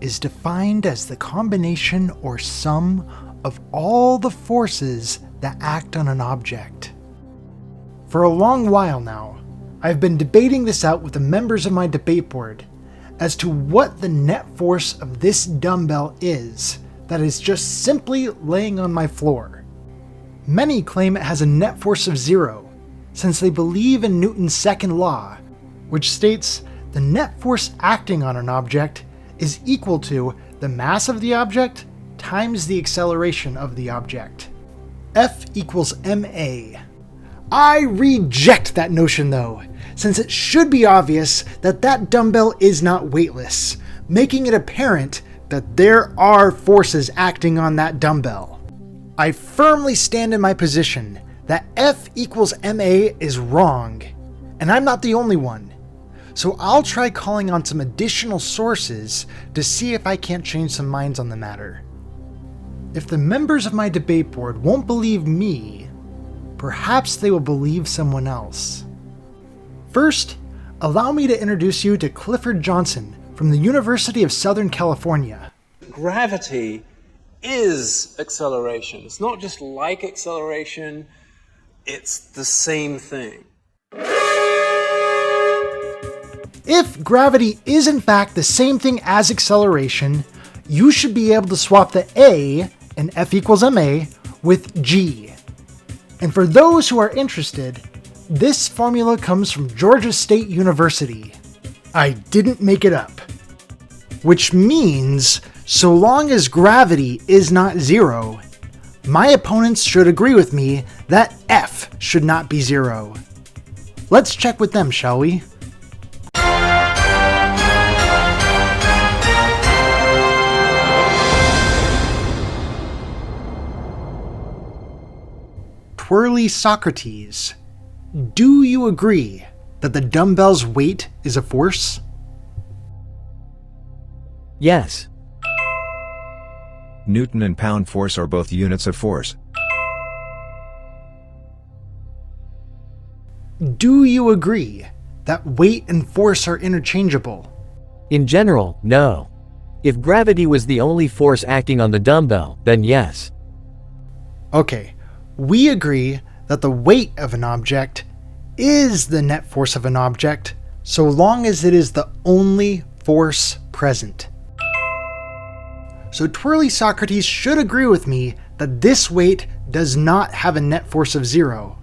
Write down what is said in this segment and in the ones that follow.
is defined as the combination or sum of all the forces that act on an object. For a long while now, I've been debating this out with the members of my debate board as to what the net force of this dumbbell is that is just simply laying on my floor. Many claim it has a net force of 0, since they believe in Newton's second law, which states the net force acting on an object is equal to the mass of the object times the acceleration of the object. F equals ma. I reject that notion though, since it should be obvious that that dumbbell is not weightless, making it apparent that there are forces acting on that dumbbell. I firmly stand in my position that F equals ma is wrong, and I'm not the only one. So I'll try calling on some additional sources to see if I can't change some minds on the matter. If the members of my debate board won't believe me, perhaps they will believe someone else. First, allow me to introduce you to Clifford Johnson from the University of Southern California. Gravity is acceleration. It's not just like acceleration, it's the same thing. If gravity is in fact the same thing as acceleration, you should be able to swap the A in F equals ma with g. And for those who are interested, this formula comes from Georgia State University. I didn't make it up. Which means, so long as gravity is not 0, my opponents should agree with me that F should not be 0. Let's check with them, shall we? Twirly Socrates, do you agree that the dumbbell's weight is a force? Yes. Newton and pound force are both units of force. Do you agree that weight and force are interchangeable? In general, no. If gravity was the only force acting on the dumbbell, then yes. Okay, we agree that the weight of an object is the net force of an object, so long as it is the only force present. So Twirly Socrates should agree with me that this weight does not have a net force of 0,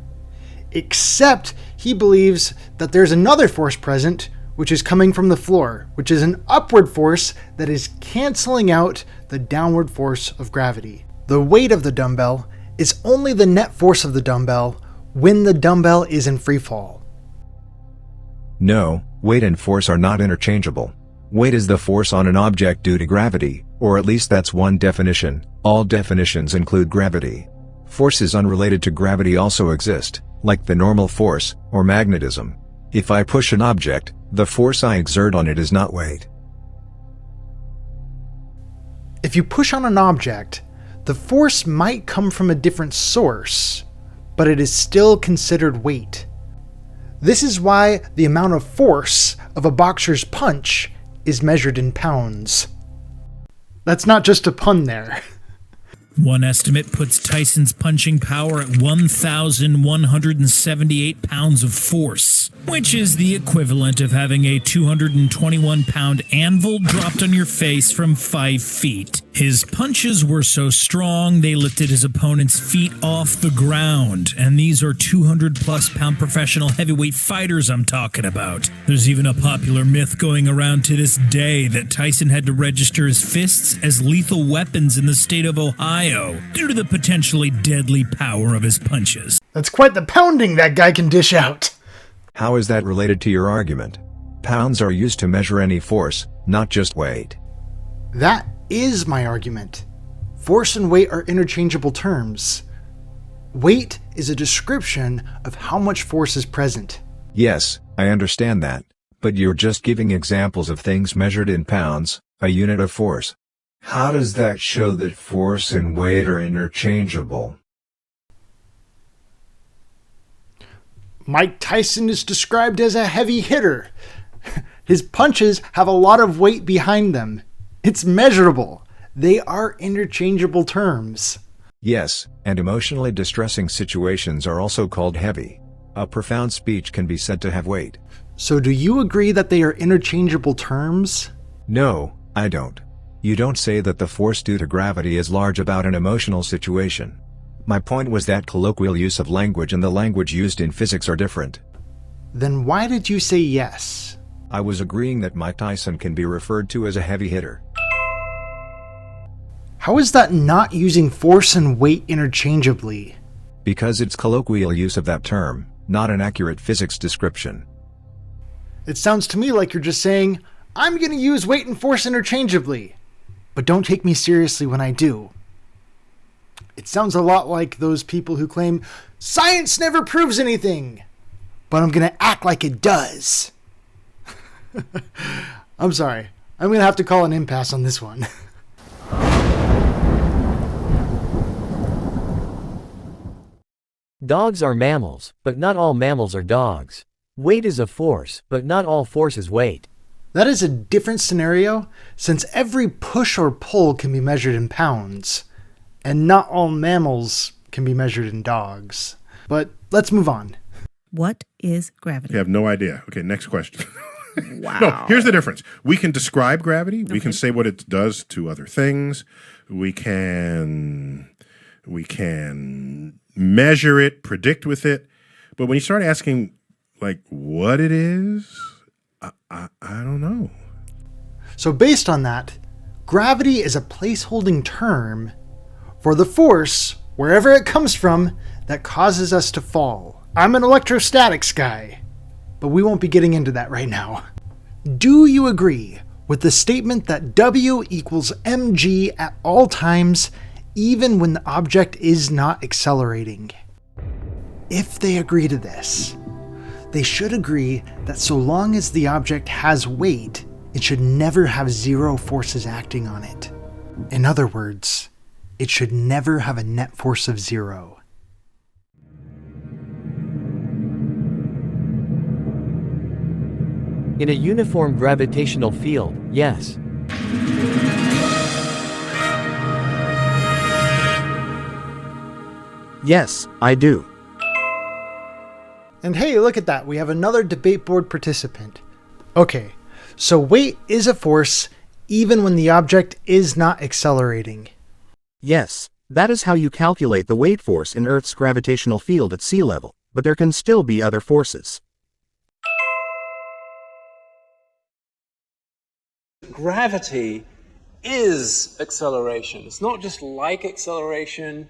except he believes that there's another force present, which is coming from the floor, which is an upward force that is canceling out the downward force of gravity. The weight of the dumbbell is only the net force of the dumbbell when the dumbbell is in free fall. No, weight and force are not interchangeable. Weight is the force on an object due to gravity, or at least that's one definition. All definitions include gravity. Forces unrelated to gravity also exist, like the normal force, or magnetism. If I push an object, the force I exert on it is not weight. If you push on an object, the force might come from a different source, but it is still considered weight. This is why the amount of force of a boxer's punch is measured in pounds. That's not just a pun there. One estimate puts Tyson's punching power at 1,178 pounds of force, which is the equivalent of having a 221-pound anvil dropped on your face from 5 feet. His punches were so strong they lifted his opponent's feet off the ground, and these are 200-plus-pound professional heavyweight fighters I'm talking about. There's even a popular myth going around to this day that Tyson had to register his fists as lethal weapons in the state of Ohio due to the potentially deadly power of his punches. That's quite the pounding that guy can dish out. How is that related to your argument? Pounds are used to measure any force, not just weight. That is my argument. Force and weight are interchangeable terms. Weight is a description of how much force is present. Yes, I understand that, but you're just giving examples of things measured in pounds, a unit of force. How does that show that force and weight are interchangeable? Mike Tyson is described as a heavy hitter. His punches have a lot of weight behind them. It's measurable. They are interchangeable terms. Yes, and emotionally distressing situations are also called heavy. A profound speech can be said to have weight. So do you agree that they are interchangeable terms? No, I don't. You don't say that the force due to gravity is large about an emotional situation. My point was that colloquial use of language and the language used in physics are different. Then why did you say yes? I was agreeing that Mike Tyson can be referred to as a heavy hitter. How is that not using force and weight interchangeably? Because it's colloquial use of that term, not an accurate physics description. It sounds to me like you're just saying, I'm going to use weight and force interchangeably, but don't take me seriously when I do. It sounds a lot like those people who claim, science never proves anything, but I'm going to act like it does. I'm sorry. I'm going to have to call an impasse on this one. Dogs are mammals, but not all mammals are dogs. Weight is a force, but not all force is weight. That is a different scenario, since every push or pull can be measured in pounds, and not all mammals can be measured in dogs. But let's move on. What is gravity? I have no idea. Okay, next question. Wow. No, here's the difference. We can describe gravity. We can say what it does to other things. We can measure it, predict with it. But when you start asking, like, what it is, I don't know. So based on that, gravity is a placeholding term for the force, wherever it comes from, that causes us to fall. I'm an electrostatics guy, but we won't be getting into that right now. Do you agree with the statement that W equals mg at all times, even when the object is not accelerating? If they agree to this, they should agree that so long as the object has weight, it should never have zero forces acting on it. In other words, it should never have a net force of zero. In a uniform gravitational field, yes. Yes, I do. And hey, look at that, we have another debate board participant. Okay, so weight is a force even when the object is not accelerating. Yes, that is how you calculate the weight force in Earth's gravitational field at sea level, but there can still be other forces. Gravity is acceleration. It's not just like acceleration,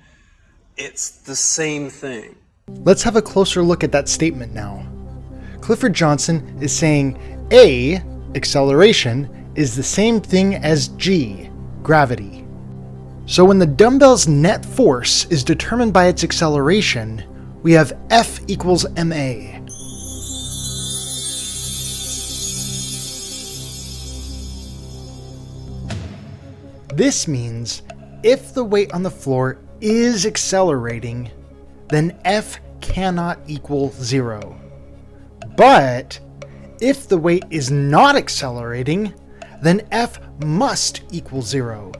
it's the same thing. Let's have a closer look at that statement now. Clifford Johnson is saying A, acceleration, is the same thing as G, gravity. So when the dumbbell's net force is determined by its acceleration, we have F equals ma. This means if the weight on the floor is accelerating, then F cannot equal zero. But if the weight is not accelerating, then F must equal zero.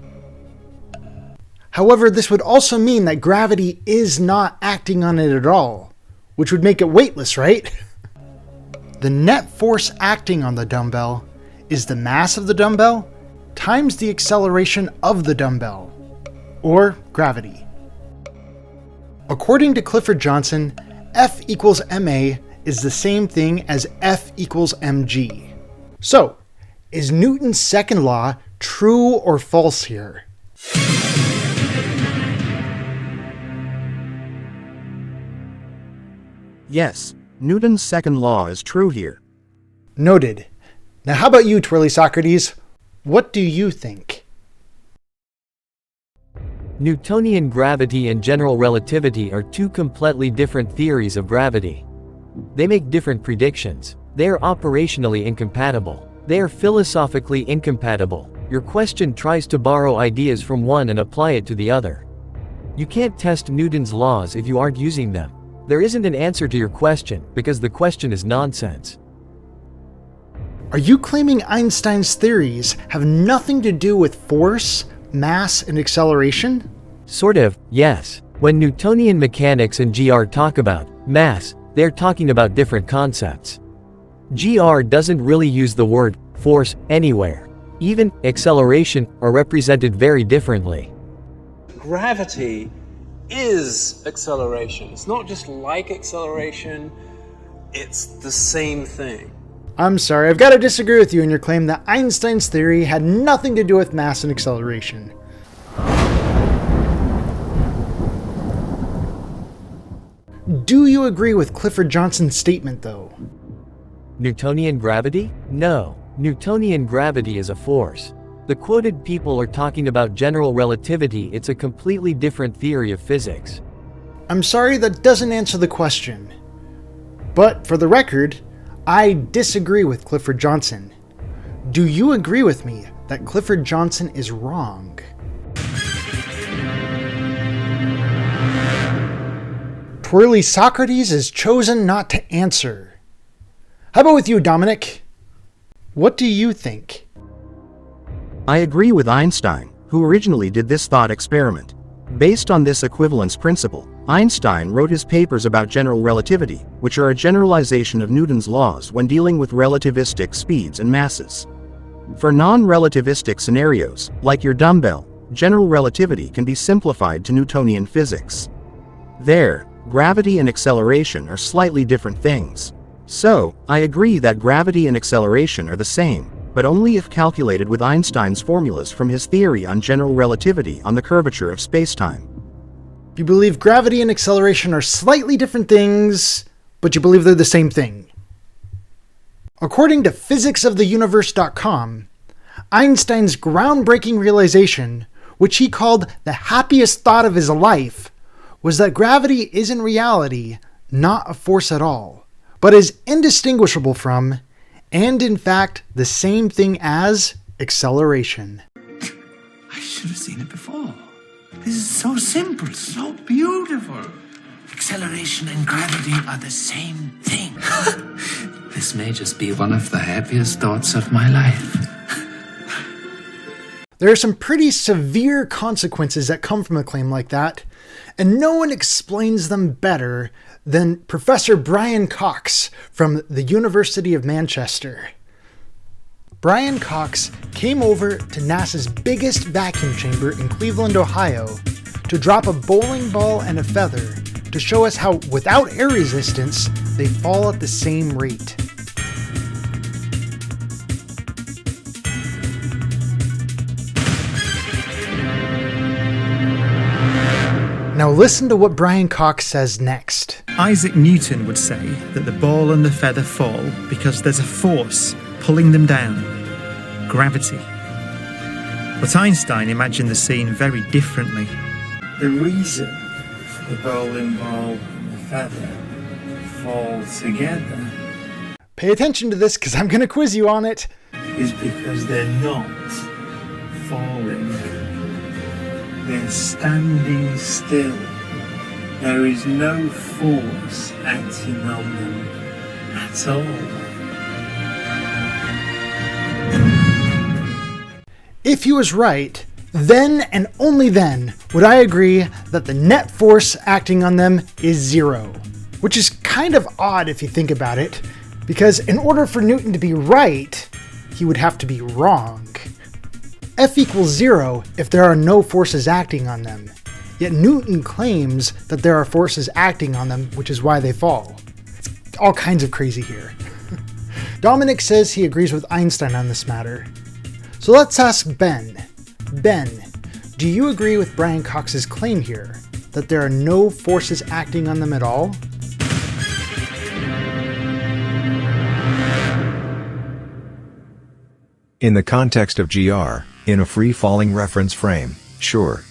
However, this would also mean that gravity is not acting on it at all, which would make it weightless, right? The net force acting on the dumbbell is the mass of the dumbbell times the acceleration of the dumbbell, or gravity. According to Clifford Johnson, F equals ma is the same thing as F equals mg. So, is Newton's second law true or false here? Yes, Newton's second law is true here. Noted. Now how about you, Twirly Socrates? What do you think? Newtonian gravity and general relativity are two completely different theories of gravity. They make different predictions. They are operationally incompatible. They are philosophically incompatible. Your question tries to borrow ideas from one and apply it to the other. You can't test Newton's laws if you aren't using them. There isn't an answer to your question because the question is nonsense. Are you claiming Einstein's theories have nothing to do with force, mass, and acceleration? Sort of, yes. When Newtonian mechanics and GR talk about mass, they're talking about different concepts. GR doesn't really use the word force anywhere. Even acceleration are represented very differently. Gravity is acceleration. It's not just like acceleration, it's the same thing. I'm sorry, I've got to disagree with you in your claim that Einstein's theory had nothing to do with mass and acceleration. Do you agree with Clifford Johnson's statement, though? Newtonian gravity? No. Newtonian gravity is a force. The quoted people are talking about general relativity. It's a completely different theory of physics. I'm sorry, that doesn't answer the question. But for the record, I disagree with Clifford Johnson. Do you agree with me that Clifford Johnson is wrong? Twirly Socrates is chosen not to answer. How about with you, Dominic? What do you think? I agree with Einstein, who originally did this thought experiment. Based on this equivalence principle, Einstein wrote his papers about general relativity, which are a generalization of Newton's laws when dealing with relativistic speeds and masses. For non-relativistic scenarios, like your dumbbell, general relativity can be simplified to Newtonian physics. There, gravity and acceleration are slightly different things. So, I agree that gravity and acceleration are the same, but only if calculated with Einstein's formulas from his theory on general relativity on the curvature of spacetime. You believe gravity and acceleration are slightly different things, but you believe they're the same thing. According to physicsoftheuniverse.com, Einstein's groundbreaking realization, which he called the happiest thought of his life, was that gravity is in reality not a force at all, but is indistinguishable from, and in fact the same thing as, acceleration. I should have seen it before. This is so simple, so beautiful. Acceleration and gravity are the same thing. This may just be one of the happiest thoughts of my life. There are some pretty severe consequences that come from a claim like that, and no one explains them better than Professor Brian Cox from the University of Manchester. Brian Cox came over to NASA's biggest vacuum chamber in Cleveland, Ohio, to drop a bowling ball and a feather to show us how, without air resistance, they fall at the same rate. Now listen to what Brian Cox says next. Isaac Newton would say that the ball and the feather fall because there's a force pulling them down, gravity. But Einstein imagined the scene very differently. The reason the bowling ball and the feather fall together Pay attention to this because I'm going to quiz you on it. is because they're not falling. They're standing still. There is no force acting on them at all. If he was right, then and only then would I agree that the net force acting on them is zero. Which is kind of odd if you think about it, because in order for Newton to be right, he would have to be wrong. F equals 0 if there are no forces acting on them, yet Newton claims that there are forces acting on them, which is why they fall. It's all kinds of crazy here. Dominic says he agrees with Einstein on this matter. So let's ask Ben. Ben, do you agree with Brian Cox's claim here, that there are no forces acting on them at all? In the context of GR, in a free-falling reference frame, sure.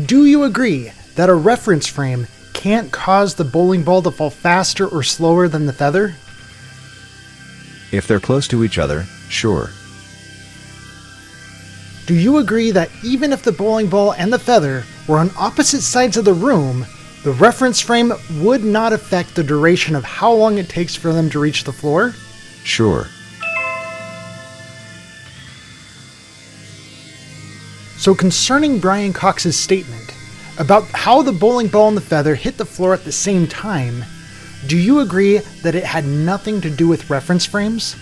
Do you agree that a reference frame can't cause the bowling ball to fall faster or slower than the feather? If they're close to each other, sure. Do you agree that even if the bowling ball and the feather were on opposite sides of the room, the reference frame would not affect the duration of how long it takes for them to reach the floor? Sure. So concerning Brian Cox's statement about how the bowling ball and the feather hit the floor at the same time, do you agree that it had nothing to do with reference frames?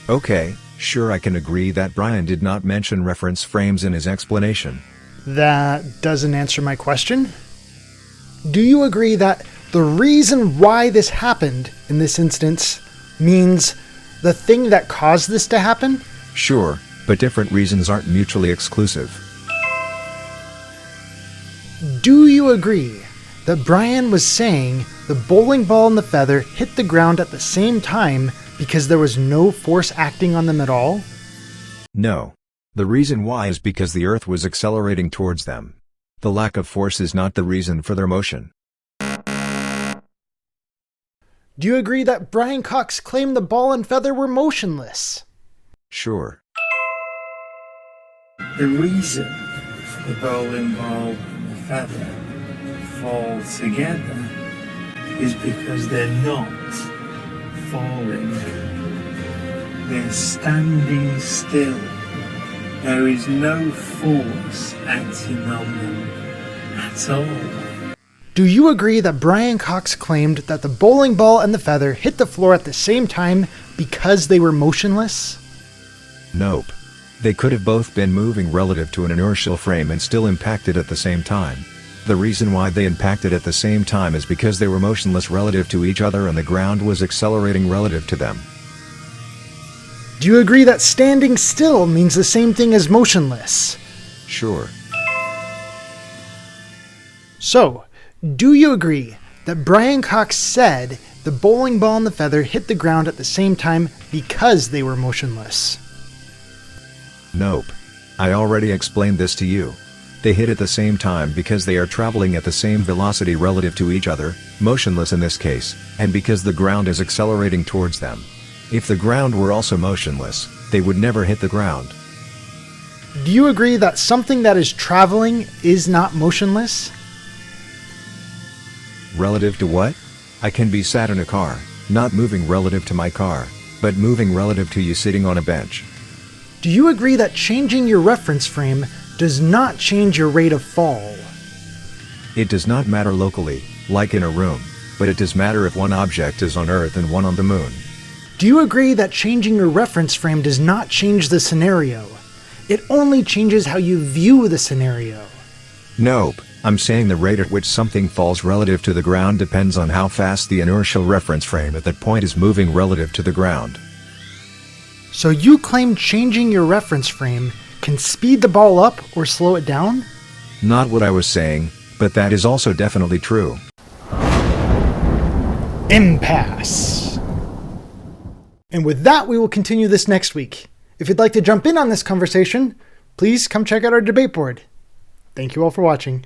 Okay, sure, I can agree that Brian did not mention reference frames in his explanation. That doesn't answer my question. Do you agree that the reason why this happened in this instance means the thing that caused this to happen? Sure, but different reasons aren't mutually exclusive. Do you agree that Brian was saying the bowling ball and the feather hit the ground at the same time because there was no force acting on them at all? No. The reason why is because the Earth was accelerating towards them. The lack of force is not the reason for their motion. Do you agree that Brian Cox claimed the ball and feather were motionless? Sure. The reason the bowling ball and the feather fall together is because they're not falling. They're standing still. There is no force acting on them at all. Do you agree that Brian Cox claimed that the bowling ball and the feather hit the floor at the same time because they were motionless? Nope. They could have both been moving relative to an inertial frame and still impacted at the same time. The reason why they impacted at the same time is because they were motionless relative to each other and the ground was accelerating relative to them. Do you agree that standing still means the same thing as motionless? Sure. So, do you agree that Brian Cox said the bowling ball and the feather hit the ground at the same time because they were motionless? Nope. I already explained this to you. They hit at the same time because they are traveling at the same velocity relative to each other, motionless in this case, and because the ground is accelerating towards them. If the ground were also motionless, they would never hit the ground. Do you agree that something that is traveling is not motionless? Relative to what? I can be sat in a car, not moving relative to my car, but moving relative to you sitting on a bench. Do you agree that changing your reference frame does not change your rate of fall? It does not matter locally, like in a room, but it does matter if one object is on Earth and one on the Moon. Do you agree that changing your reference frame does not change the scenario? It only changes how you view the scenario. Nope, I'm saying the rate at which something falls relative to the ground depends on how fast the inertial reference frame at that point is moving relative to the ground. So you claim changing your reference frame can speed the ball up or slow it down? Not what I was saying, but that is also definitely true. Impasse. And with that, we will continue this next week. If you'd like to jump in on this conversation, please come check out our debate board. Thank you all for watching.